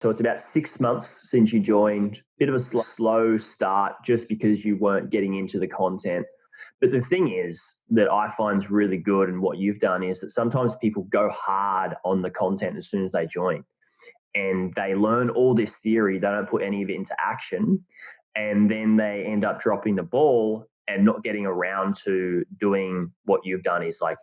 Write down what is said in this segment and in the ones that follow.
So it's about 6 months since you joined. Bit of a slow start just because you weren't getting into the content. But the thing is that I find is really good, and what you've done is that sometimes people go hard on the content as soon as they join, and they learn all this theory. They don't put any of it into action, and then they end up dropping the ball and not getting around to doing what you've done is like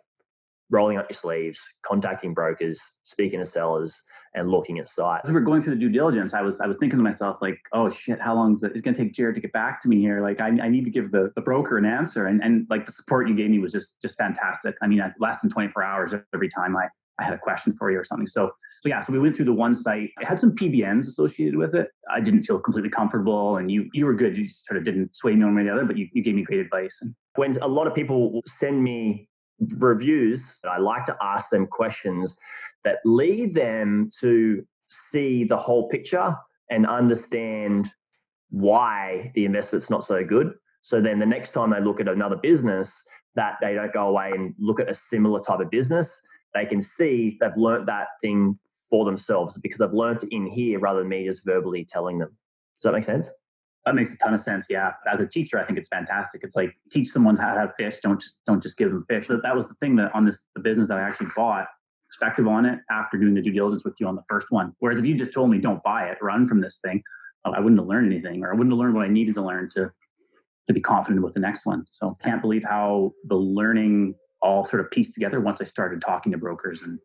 rolling up your sleeves, contacting brokers, speaking to sellers, and looking at sites. As we were going through the due diligence, I was thinking to myself, like, oh shit, how long is it? It's going to take Jared to get back to me here. Like, I need to give the broker an answer, and like the support you gave me was just fantastic. I mean, less than 24 hours every time I had a question for you or something. So yeah, so we went through the one site. It had some PBNs associated with it. I didn't feel completely comfortable, and you were good. You sort of didn't sway me one way or the other, but you gave me great advice. And When a lot of people send me reviews, I like to ask them questions that lead them to see the whole picture and understand why the investment's not so good. So then the next time they look at another business, that they don't go away and look at a similar type of business. They can see they've learned that thing for themselves because they've learned it in here rather than me just verbally telling them. Does that make sense? that makes a ton of sense. Yeah, as a teacher, I think it's fantastic. It's like teach someone how to have fish. Don't just give them fish. That was the thing that on the business that I actually bought. Perspective on it after doing the due diligence with you on the first one. Whereas if you just told me don't buy it, run from this thing, I wouldn't have learned anything, or I wouldn't have learned what I needed to learn to be confident with the next one. So can't believe how the learning all sort of pieced together once I started talking to brokers and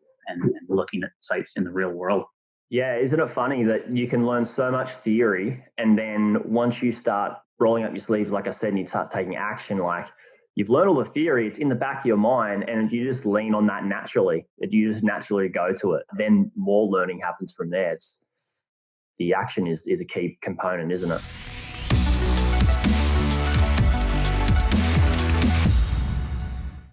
looking at sites in the real world. Yeah, isn't it funny that you can learn so much theory and then once you start rolling up your sleeves, like I said, and you start taking action, like you've learned all the theory, it's in the back of your mind, and you just lean on that naturally. You just naturally go to it. Then more learning happens from there. The action is a key component, isn't it?